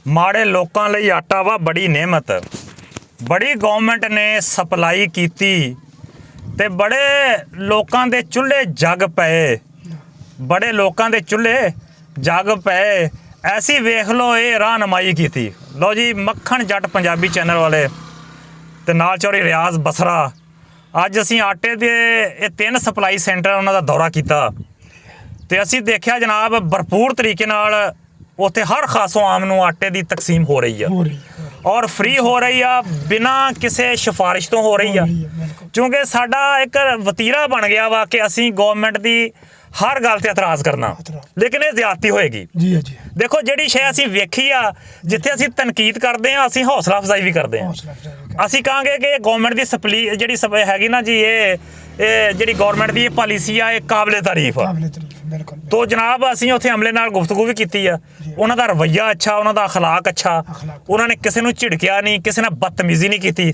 माड़े लोकां लई आटा वा बड़ी नेमत, बड़ी गौरमेंट ने सप्लाई कीती ते बड़े लोकां दे चुल्हे जग पे, बड़े लोकां दे चुल्हे जग पे। ऐसी वेख लो ये राहनुमाई कीती। लो जी मक्खन जट पंजाबी चैनल वाले ते नाल चौरी रियाज बसरा, अज असीं आटे दे ये 3 सप्लाई सेंटर उन्हां दा दौरा कीता ते असीं देखिया जनाब भरपूर तरीके नाल उत्थे हर खासों आम नूं आटे दी तकसीम हो रही है और फ्री हो रही है, बिना किसी सिफारिश तो हो रही है। क्योंकि साडा एक वतीरा बन गया वा कि असीं गौरमेंट दी हर गल ते एतराज़ करना, लेकिन ये ज्यादती होएगी। देखो जिहड़ी शै असीं वेखी आ, जिथे असीं तनकीद करदे आ असीं हौसला अफजाई भी करदे आ। असीं कहांगे कि गौरमेंट दी सप्ली जिहड़ी हैगी ना जी, ये जिहड़ी गौरमेंट दी पालिसी आ, काबिले तारीफ आ। तो जनाब असीं उत्थे अमले नाल गुफ्तगू भी कीती आ। उन्हां दा रवैया अच्छा, उन्हां दा अखलाक अच्छा, उन्होंने किसी नूं झिड़किया नहीं, किसी नाल बदतमीजी नहीं की,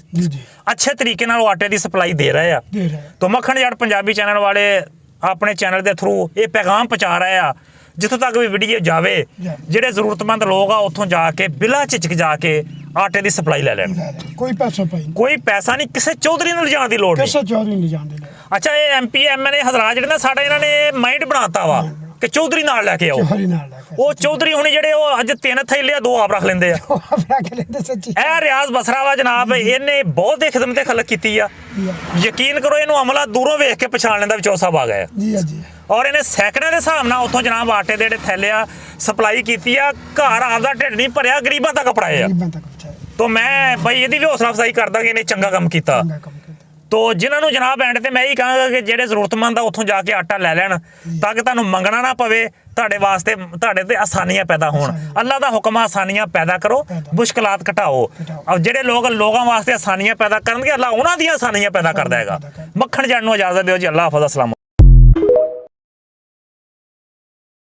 अच्छे तरीके नाल आटे की सप्लाई दे रहे आ। तो मक्खन जट पंजाबी चैनल वाले अपने चैनल के थ्रू ये पैगाम पहुँचा रहे आ, जितों तक भी वीडियो जावे, जिहड़े जरूरतमंद लोग आ उत्थों जाके बिला झिझक जाके आटे की सप्लाई ले लैन। कोई पैसा नहीं, किसी चौधरी नूं लिजाण दी लोड़ नहीं। अच्छा ये MP MLA हजरात जिहड़े ना साडा इन्हां ने माइंड बनाता वा कि चौधरी नाल लैके आओ। वो चौधरी हुणे जिहड़े अज 3 थैले 2 आप रख लेंदे आ। ए रियाज बसरा वा जनाब, इन्हें बहुत खिदमत खलक कीती आ। यकीन करो इन्हूं अमला दूरों वेख के पछाण लैंदा भी चौ साहब आ गए। और इन्हें सैकड़े के हिसाब नाल उत्थों जनाब आटे दे जिहड़े थैले आ सप्लाई कीती आ। घर आपदा ढिड नहीं भरिया, गरीबां तक पड़ाए आ। तो मैं भाई इहदी भी हौसला अफजाई करदा कि इन्हें चंगा काम कीता। तो जिन्होंने जनाब एंड ते मैं ही कहांगा कि जेह्ड़े जरूरतमंद आ उत्थों जाके आटा लै लैण, ताकि तुहानूं मंगना ना पवे, तुहाडे वास्ते तुहाडे ते आसानियां पैदा होण। अल्लाह दा हुक्म आसानियां पैदा करो, मुश्किलात घटाओ। अब जेह्ड़े लोगों वास्ते आसानियां पैदा करनगे, अल्लाह उन्हां दियां आसानियां पैदा कर देगा। मक्खन जट नूं इजाजत दिओ जी, अल्लाह हाफिज़, अस्सलाम।